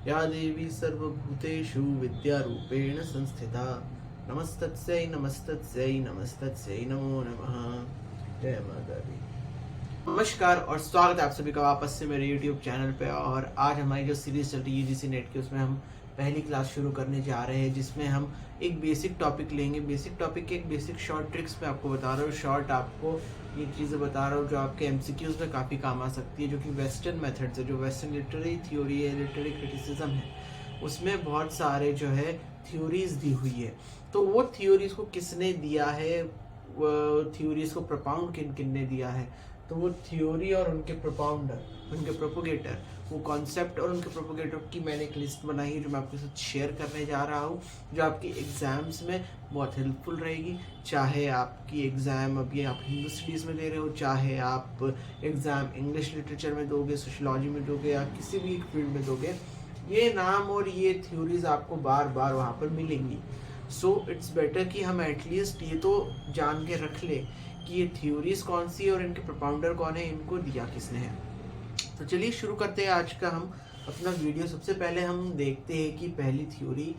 या देवी सर्वभूतेषु विद्यारूपेण संस्थिता नमस्तस्यै नमस्तस्यै नमस्तस्यै नमो नमः। जय माता दी। नमस्कार और स्वागत है आप सभी का वापस से मेरे YouTube चैनल पे। और आज हमारी जो सीरीज चल रही है यूजीसी नेट की, उसमें हम पहली क्लास शुरू करने जा रहे हैं, जिसमें हम एक बेसिक टॉपिक लेंगे। बेसिक टॉपिक के एक बेसिक शॉर्ट ट्रिक्स मैं आपको बता रहा हूँ। शॉर्ट आपको ये चीज़ें बता रहा हूँ जो आपके एमसीक्यूज में काफ़ी काम आ सकती है, जो कि वेस्टर्न मेथड से, जो वेस्टर्न लिटरेरी थ्योरी है, लिटरेरी क्रिटिसिज्म है, उसमें बहुत सारे जो है थ्योरीज दी हुई है। तो वो थ्योरीज को किसने दिया है, वो थ्योरीज को प्रपाउंड किन किन ने दिया है, तो वो थ्योरी और उनके प्रोपाउंडर, उनके प्रोपोगेटर, वो कॉन्सेप्ट और उनके प्रोपोगेटर की मैंने एक लिस्ट बनाई है जो मैं आपके साथ शेयर करने जा रहा हूँ, जो आपकी एग्जाम्स में बहुत हेल्पफुल रहेगी। चाहे आपकी एग्ज़ाम अभी आप हिंदू स्टडीज़ में दे रहे हो, चाहे आप एग्ज़ाम इंग्लिश लिटरेचर में दोगे, सोशलॉजी में दोगे, या किसी भी फील्ड में दोगे, ये नाम और ये थ्योरीज आपको बार बार वहाँ पर मिलेंगी। सो इट्स बेटर कि हम एटलीस्ट ये तो जान के रख ले कि ये थ्योरीज कौन सी है और इनके प्रोपाउंडर कौन है, इनको दिया किसने है। तो चलिए शुरू करते हैं आज का हम अपना वीडियो। सबसे पहले हम देखते हैं कि पहली थ्योरी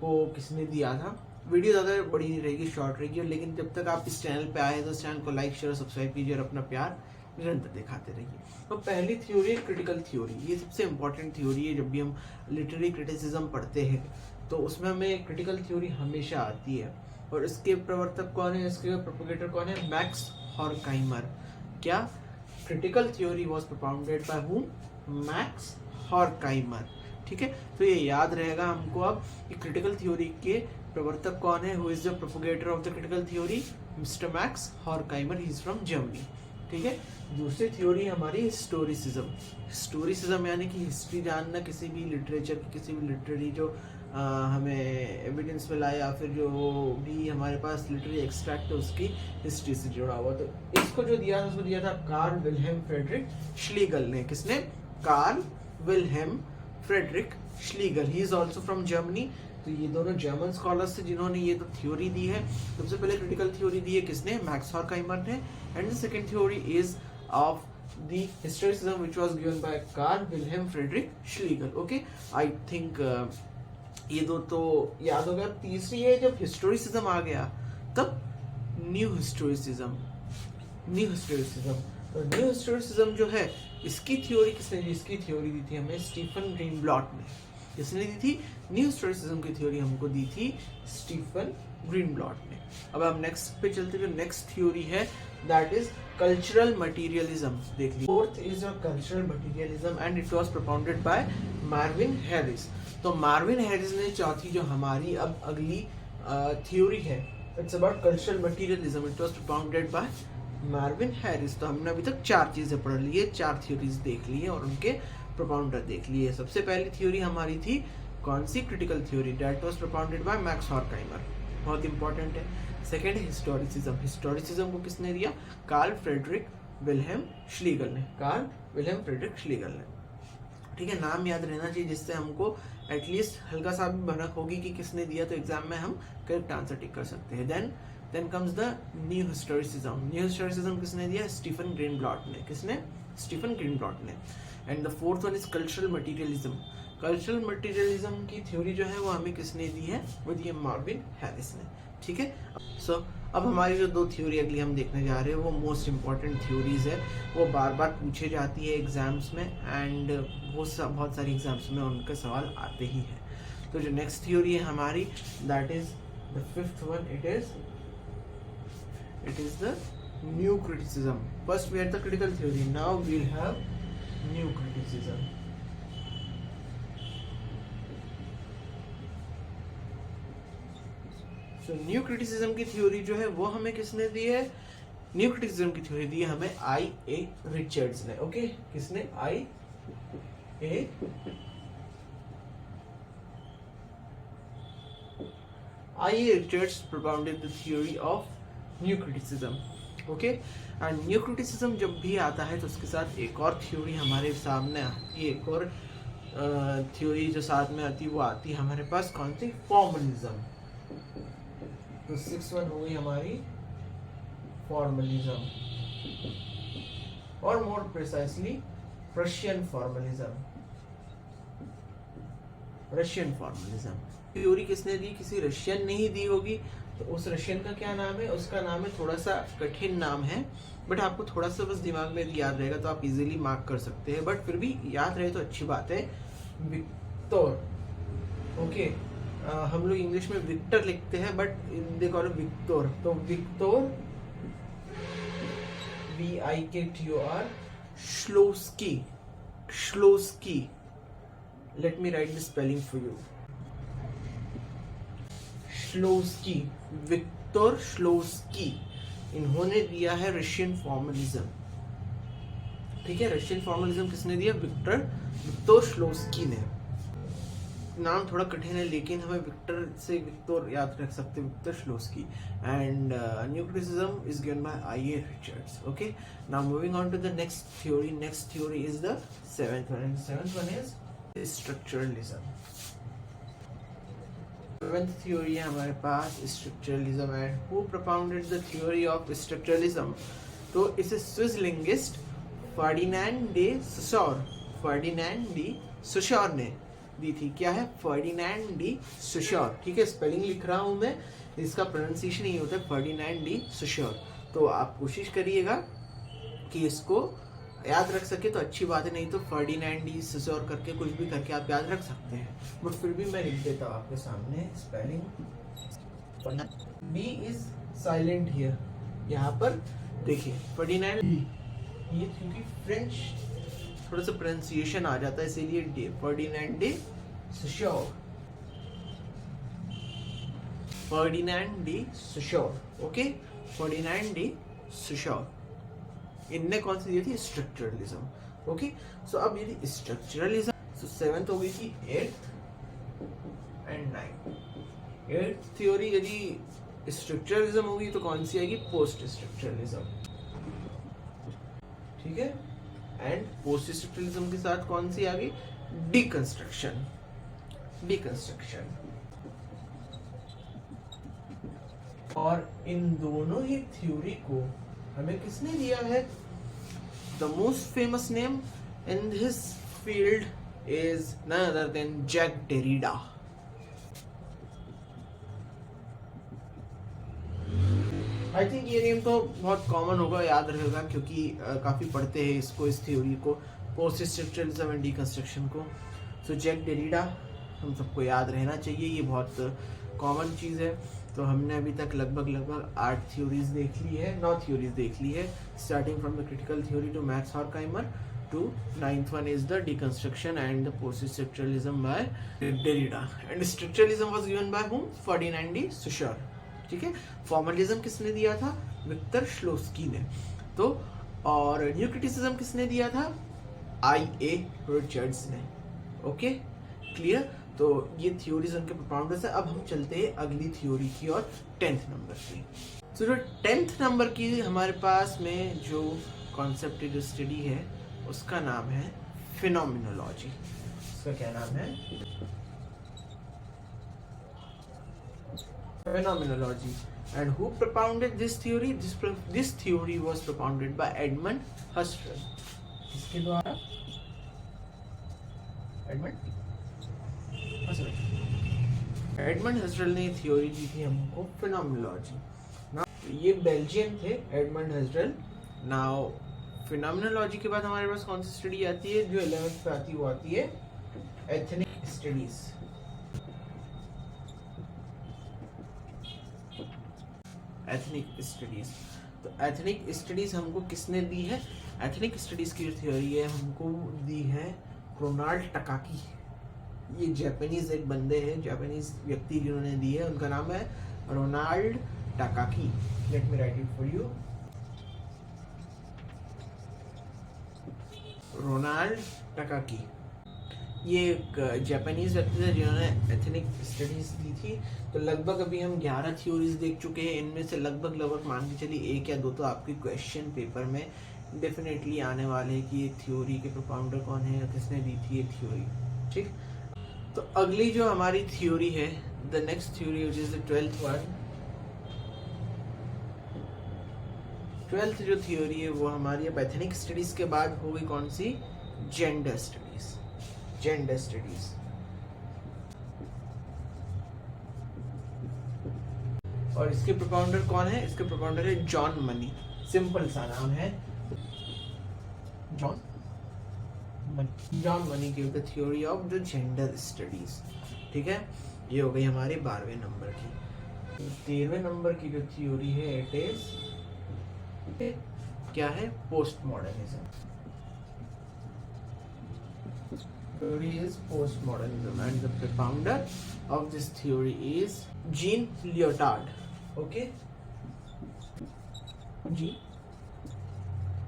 को किसने दिया था। वीडियो ज़्यादा बड़ी नहीं रहेगी, शॉर्ट रहेगी, लेकिन जब तक आप इस चैनल पे आए तो इस चैनल को लाइक शेयर और सब्सक्राइब कीजिए और अपना प्यार निरंतर दिखाते रहिए। तो पहली थ्योरी है क्रिटिकल थ्योरी। ये सबसे इंपॉर्टेंट थ्योरी है। जब भी हम लिटरेरी क्रिटिसिज्म पढ़ते हैं तो उसमें हमें क्रिटिकल थ्योरी हमेशा आती है। और इसके प्रवर्तक कौन है, इसके प्रोपोगेटर कौन है? Max Horkheimer. क्या? Critical theory was propounded by whom? Max Horkheimer. ठीक है, तो ये याद रहेगा हमको अब कि क्रिटिकल थ्योरी के प्रवर्तक कौन है। Who is the propagator of the critical theory? Mister Max Horkheimer. He is from Germany. ठीक है, दूसरी थ्योरी हमारी हिस्टोरिसिज्म। हिस्टोरिसिज्म यानी कि हिस्ट्री जानना, किसी भी लिटरेचर की, किसी भी लिटरेरी जो हमें एविडेंस मिला या फिर जो भी हमारे पास लिटरेरी एक्सट्रैक्ट है उसकी हिस्ट्री से जुड़ा हुआ। तो इसको जो दिया था उसको दिया था कार्ल विल्हेम फ्रेडरिक श्लीगल ने। किसने? Karl Wilhelm Friedrich Schlegel. He is also from Germany. तो ये दोनों जर्मन स्कॉलर्स थे जिन्होंने ये तो थ्योरी दी है। सबसे पहले क्रिटिकल थ्योरी दी है किसने? मैक्स हॉर्कहाइमर ने। And the second theory is of the historicism which was given by Carl Wilhelm Friedrich Schlegel. Okay, I think ये दो तो याद हो गया। तीसरी है, जब हिस्टोरिसिज्म आ गया तब न्यू हिस्टोरिसिज्म। न्यू हिस्टोरिसिज्म, तो न्यू हिस्टोरिसिज्म जो है, इसकी थ्योरी किसने दी? इसकी थ्योरी दी थी हमें स्टीफन ग्रीनब्लॉट ने। किसने दी थी? न्यू हिस्टोरिसिज्म की थ्योरी हमको दी थी स्टीफन ग्रीनब्लॉट ने। अब हम नेक्स्ट पे चलते हैं। जो नेक्स्ट थ्योरी है दैट इज कल्चरल मटीरियलिज्म। देख लीजिए, fourth is cultural materialism and it was propounded bye Marvin Harris. तो मार्विन हैरिस ने चौथी जो हमारी अब अगली थ्योरी है, it's about cultural materialism. It was propounded bye Marvin Harris. तो हमने अभी तक चार चीजें पढ़ ली है, चार थ्योरीज देख ली है और उनके प्रोपाउंडर देख लिए। सबसे पहली थ्योरी हमारी थी कौन सी? Critical theory. That was propounded by Max Horkheimer, बहुत इंपॉर्टेंट है। सेकेंड है हिस्टोरिसिज्म। हिस्टोरिसिज्म को किसने दिया? कार्ल फ्रेडरिक विल्हेम श्लीगल ने। कार्ल विल्हेम फ्रेडरिक श्लीगल ने। ठीक है, नाम याद रहना चाहिए जिससे हमको एटलीस्ट हल्का सा भी भनक होगी कि किसने दिया, तो एग्जाम में हम करेक्ट आंसर टिक कर सकते हैं। Then comes the new historicism. New historicism किसने दिया? स्टीफन ग्रीनब्लॉट ने। किसने? स्टीफन ग्रीनब्लॉट ने। And the fourth one is cultural materialism. Cultural materialism की थ्योरी जो है वो हमें किसने दी है? वो दी है मार्विन हैरिस ने। ठीक है, सो अब हमारी जो दो थ्योरी अगली हम देखने जा रहे हैं वो मोस्ट इंपॉर्टेंट थ्योरीज है। वो बार बार पूछे जाती है एग्जाम्स में, एंड वो बहुत सारी एग्जाम्स में उनके सवाल आते ही हैं। तो जो नेक्स्ट थ्योरी है हमारी, that is the fifth one. It is the new criticism. First we had the critical theory, now we will have new criticism. तो न्यू क्रिटिसिज्म की थ्योरी जो है वो हमें किसने दी है? न्यू क्रिटिसिज्म की थ्योरी दी है हमें आई ए रिचर्ड्स ने। ओके, किसने? I A Richards propounded the theory of new criticism. Okay, and new criticism जब भी आता है तो उसके साथ एक और थ्योरी हमारे सामने आती है। एक और थ्योरी जो साथ में आती है वो आती है हमारे पास कौन सी? फॉर्मलिज्म। तो सिक्स वन हो गई हमारी फॉर्मलिज्म, और more precisely Russian formalism. Russian formalism. Theory किसने दी? किसी रशियन ने ही दी होगी। तो उस रशियन का क्या नाम है? उसका नाम है, थोड़ा सा कठिन नाम है, बट आपको थोड़ा सा बस दिमाग में याद रहेगा तो आप इजीली मार्क कर सकते हैं, बट फिर भी याद रहे तो अच्छी बात है। Victor, okay. हम लोग इंग्लिश में विक्टर लिखते हैं, but they call it Victor. तो Victor, VIKTOR, Shklovsky, Shklovsky. Let me write the spelling for you. Shklovsky, Victor Shklovsky, इन्होंने दिया है रशियन फॉर्मलिज्म। ठीक है, रशियन फॉर्मलिज्म किसने दिया? विक्टर श्लोस्की ने। नाम थोड़ा कठिन है, लेकिन हमें विक्टर से विक्टर याद रख सकते हैं, Victor Shklovsky. And new criticism is given by I.A. Richards. Okay, now moving on to the next theory. Next theory is the seventh one, and the seventh one is structuralism. Seventh theory है हमारे पास structuralism, and who propounded the theory of structuralism? तो इसे Swiss linguist Ferdinand day Saussure, Ferdinand de Saussure ने दी थी। क्या है? Ferdinand de Saussure. ठीक है, स्पेलिंग लिख रहा हूं मैं, इसका प्रोनाउंसिएशन ही होता है फर्डिनेंड डी सोशोर। तो आप कोशिश करिएगा कि इसको याद रख सके तो अच्छी बात है, नहीं तो फर्डिनेंड डी सोशोर करके कुछ भी करके आप याद रख सकते हैं, बट फिर भी मैं लिख देता हूँ आपके सामने spelling. B is silent here, यहाँ पर देखिए फर्डिनेंड, ये क्योंकि फ्रेंच थोड़ा सा प्रोनाउंसिएशन आ जाता है इसीलिए day, Ferdinand day Saussure, Ferdinand de Saussure. Okay, Ferdinand de Saussure. इनने कौन सी दी थी? स्ट्रक्चरलिज्म। ओके, सो अब यदि स्ट्रक्चरलिज्म, सो सेवेंथ हो गई थी, 8th and 9th। 8th theory यदि स्ट्रक्चरलिज्म होगी तो कौन सी आएगी? Post structuralism. ठीक है, एंड पोस्ट स्ट्रक्चरलिज्म के साथ कौन सी आ गई? Deconstruction, deconstruction. और इन दोनों ही थ्योरी को हमें किसने दिया है? The most famous name in this field is none other than Jacques Derrida. I think ये नेम तो बहुत कॉमन होगा, याद रहेगा, क्योंकि काफ़ी पढ़ते हैं इसको, इस थ्योरी को, पोस्ट स्ट्रक्चरलिज्म एंड डिकंस्ट्रक्शन को। सो जैक डेरिडा हम सबको याद रहना चाहिए, ये बहुत कॉमन चीज़ है। तो हमने अभी तक लगभग 8 थ्योरीज देख ली है, 9 थ्योरीज देख ली है, starting from the critical theory to Max Horkheimer to 9th one is the deconstruction and the post-structuralism by Derrida. And structuralism was given by whom? Ferdinand de Saussure. ठीक है, फॉर्मलिज्म किसने दिया था? विक्टर श्लोस्की ने। तो और न्यू क्रिटिसिज्म किसने दिया था? I.A. Richards ने। Okay, clear? तो ये थ्योरीज उनके प्रोपाउंडर्स है। अब हम चलते हैं अगली थ्योरी की और 10th नंबर की। तो जो 10th नंबर की हमारे पास में जो कॉन्सेप्ट, जो स्टडी है, उसका नाम है फिनोमिनोलॉजी। उसका क्या नाम है? Phenomenology. And who propounded this theory? This theory was propounded by Edmund Husserl. किसके द्वारा? Edmund Husserl ने थ्योरी दी थी हमको phenomenology. Now ये बेल्जियन थे, एडमंड हसरल। नाउ फिनोमिनोलॉजी के बाद हमारे पास कौन सी स्टडी आती है? जो 11th पे आती है, वो आती है एथनिक स्टडीज। एथनिक स्टडीज, तो एथनिक स्टडीज हमको किसने दी है? एथनिक स्टडीज की जो थ्योरी है हमको दी है रोनाल्ड टकाकी। ये जापानीज एक बंदे हैं, जापानीज व्यक्ति जिन्होंने दी है, उनका नाम है Ronald Takaki. Let me write it for you. Ronald Takaki ये एक जापानीज व्यक्ति थे जिन्होंने एथनिक स्टडीज दी थी। तो लगभग अभी हम 11 थ्योरीज देख चुके हैं, इनमें से लगभग मान के चलिए 1 या 2 तो आपके क्वेश्चन पेपर में डेफिनेटली आने वाले हैं कि ये थ्योरी के प्रोपाउंडर कौन है या किसने दी थी ये थ्योरी। ठीक, तो अगली जो हमारी थ्योरी है, the next theory which is the 12th one. 12th जो थ्योरी है वो हमारी अब एथनिक स्टडीज के बाद होगी कौन सी? Gender studies. जेंडर स्टडीज, और इसके प्रोपाउंडर कौन है? इसके प्रोपाउंडर है जॉन मनी। सिंपल सा नाम है, John money give the theory of the gender studies. ठीक है, ये हो गई हमारे 12वें नंबर की। 13वें नंबर की जो थ्योरी है इट इज क्या है? Post modernism. Theory is postmodernism and the propounder of this theory is Jean Lyotard. Okay, Jean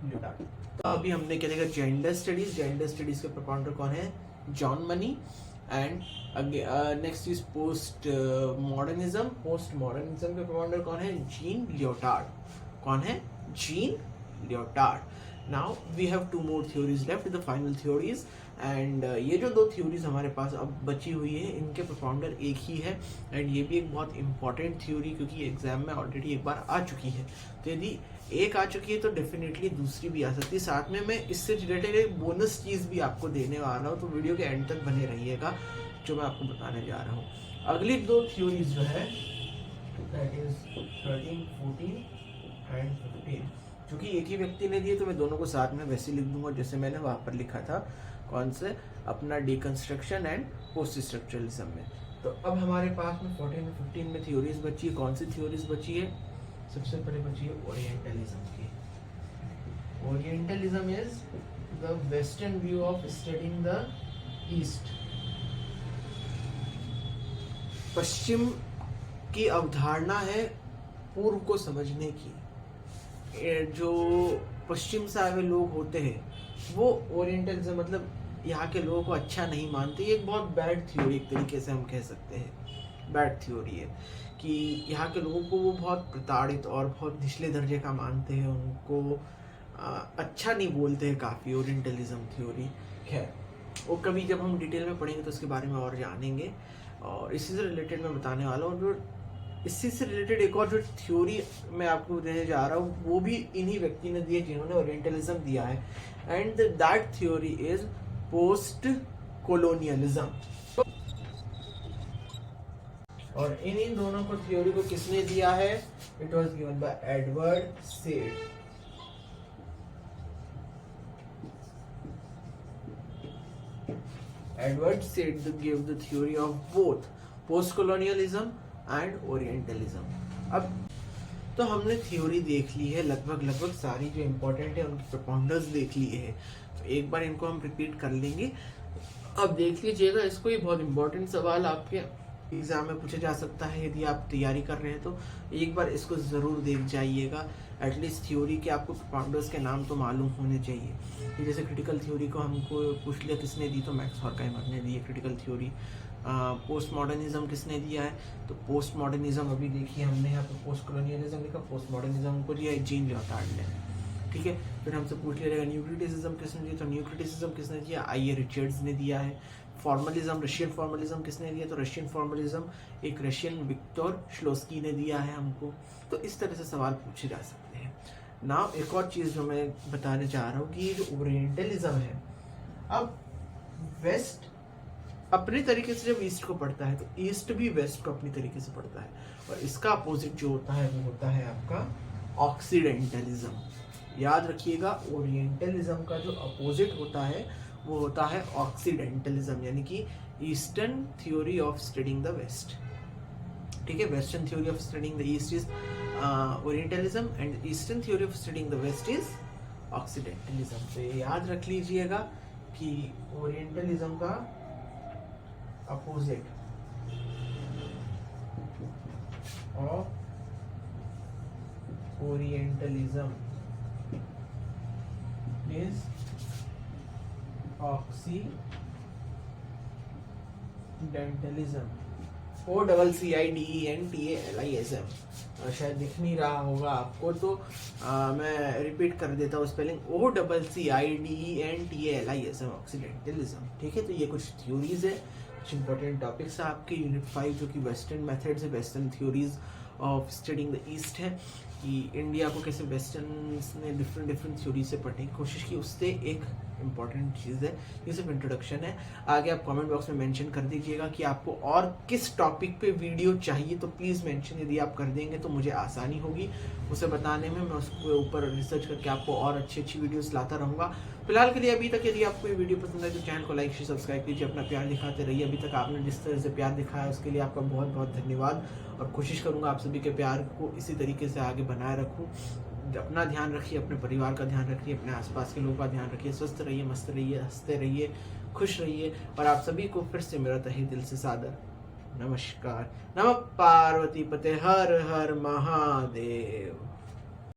Lyotard. तो अभी हमने क्या देखा? Gender studies. जेंडर स्टडीज के प्रोपाउंडर कौन है? John Money. And next is post modernism. Post modernism के propounder कौन है? Jean Lyotard. कौन है? Jean Lyotard. Now we have 2 more theories left, the final theories, and ये जो 2 थ्योरीज हमारे पास अब बची हुई है इनके प्रोपाउंडर एक ही है। एंड ये भी एक बहुत इंपॉर्टेंट थ्योरी, क्योंकि एग्जाम में ऑलरेडी एक बार आ चुकी है। तो यदि एक आ चुकी है तो डेफिनेटली दूसरी भी आ सकती है। साथ में मैं इससे रिलेटेड एक बोनस चीज़ भी आपको देने वाला हूँ, तो वीडियो के एंड तक बने रहिएगा जो मैं आपको बताने जा रहा हूँ। अगली 2 थ्योरीज जो है दैट इज 13, 14 एंड 15। क्योंकि एक ही व्यक्ति ने दिए तो मैं दोनों को साथ में वैसे लिख दूंगा जैसे मैंने वहाँ पर लिखा था, कौन से? अपना डिकंस्ट्रक्शन एंड पोस्ट स्ट्रक्चरलिज्म में। तो अब हमारे पास में 14 और 15 में थ्योरीज बची है। कौन सी थ्योरीज बची है? सबसे पहले बची है ओरिएंटलिज्म की। Orientalism is the western view of studying the east. पश्चिम की अवधारणा है पूर्व को समझने की। जो पश्चिम से आए हुए लोग होते हैं वो ओरिएंटलिज्म मतलब यहाँ के लोगों को अच्छा नहीं मानते। ये एक बहुत बैड थ्योरी एक तरीके से हम कह सकते हैं, बैड थ्योरी है कि यहाँ के लोगों को वो बहुत प्रताड़ित और बहुत निचले दर्जे का मानते हैं, उनको अच्छा नहीं बोलते हैं काफ़ी ओरिएंटलिज्म थ्योरी। खैर वो कभी जब हम डिटेल में पढ़ेंगे तो उसके बारे में और जानेंगे। और इसी से रिलेटेड मैं बताने वाला हूँ। जो इसी से रिलेटेड एक और जो थ्योरी मैं आपको देने जा रहा हूँ वो भी इन्हीं व्यक्ति ने दी है जिन्होंने ओरिएंटलिज्म दिया है। And that theory is post colonialism. और इन दोनों को थ्योरी को किसने दिया है? It was given by Edward said. Edward said gave the theory of both post colonialism and orientalism. अब तो हमने थ्योरी देख ली है लगभग सारी जो इम्पोर्टेंट है उनकी प्रोपाउंडर्स देख लिए हैं। तो एक बार इनको हम रिपीट कर लेंगे। अब देख लीजिएगा इसको, ये बहुत इंपॉर्टेंट सवाल आपके एग्जाम में पूछा जा सकता है। यदि आप तैयारी कर रहे हैं तो एक बार इसको ज़रूर देख जाइएगा। एटलीस्ट थ्योरी के आपको प्रोपाउंडर्स के नाम तो मालूम होने चाहिए। जैसे क्रिटिकल थ्योरी को हमको पूछ लिया किसने दी, तो मैक्स हॉर्खहाइमर ने दी है क्रिटिकल थ्योरी। पोस्ट मॉडर्निज्म किसने दिया है? तो पोस्ट मॉडर्निज्म अभी देखिए हमने यहाँ पे पोस्ट कॉलोनियलिज्म लिखा, पोस्ट मॉडर्निज्म को दिया है जीन लियोटार्ड ने। ठीक है, फिर हमसे पूछ लिया जाएगा न्यू क्रिटिसिज्म किसने दिया, तो न्यू क्रिटिसिज्म किसने दिया? आई.ए. रिचर्ड्स ने दिया है। फॉर्मलिज्म, रशियन फॉर्मलिज्म किसने दिया? तो रशियन फॉर्मलिज्म एक रशियन विक्टर श्लोस्की ने दिया है हमको। तो इस तरह से सवाल पूछे जा सकते हैं। नाउ एक और चीज़ जो मैं बताने चाह रहा हूँ कि ये जो ओरिएंटलिज्म है, अब वेस्ट अपने तरीके से जब ईस्ट को पढ़ता है तो ईस्ट भी वेस्ट को अपनी तरीके से पढ़ता है, और इसका अपोजिट जो होता है वो होता है आपका ऑक्सीडेंटलिज्म। याद रखिएगा, ओरिएंटलिज्म का जो अपोजिट होता है वो होता है ऑक्सीडेंटलिज्म, यानी कि eastern theory of studying the west. ठीक है, western theory of studying the east is orientalism and eastern theory of studying the west is occidentalism. तो याद रख लीजिएगा कि ओरिएंटलिज्म का opposite of orientalism is occidentalism. OCCIDENTALISM। शायद दिख नहीं रहा होगा आपको, तो मैं रिपीट कर देता हूँ स्पेलिंग OCCIDENTALISM, ऑक्सीडेंटलिज्म। ठीक है, तो ये कुछ थ्योरीज है, कुछ इंपॉर्टेंट टॉपिक्स है आपके यूनिट 5 जो कि वेस्टर्न मेथड्स है, western theories of studying the east है, कि इंडिया को कैसे वेस्टर्न ने डिफरेंट थ्योरी से पढ़ने की कोशिश की, उससे एक इंपॉर्टेंट चीज़ है, ये सिर्फ इंट्रोडक्शन है। आगे आप कमेंट बॉक्स में मेंशन कर दीजिएगा कि आपको और किस टॉपिक पे वीडियो चाहिए, तो प्लीज़ मेंशन यदि आप कर देंगे तो मुझे आसानी होगी उसे बताने में। मैं उसके ऊपर रिसर्च करके आपको और अच्छी वीडियोस लाता रहूँगा। फिलहाल के लिए अभी तक यदि आपको ये वीडियो पसंद है तो चैनल को लाइक शेयर सब्सक्राइब कीजिए, अपना प्यार दिखाते रहिए। अभी तक आपने जिस तरह से प्यार दिखाया उसके लिए आपका बहुत बहुत धन्यवाद, और कोशिश करूँगा आप सभी के प्यार को इसी तरीके से आगे बनाए रखूँ। अपना ध्यान रखिए, अपने परिवार का ध्यान रखिए, अपने आसपास के लोगों का ध्यान रखिए। स्वस्थ रहिए, मस्त रहिए, हंसते रहिए, खुश रहिए। और आप सभी को फिर से मेरा तहे दिल से सादर नमस्कार। नमः पार्वती पते हर हर महादेव।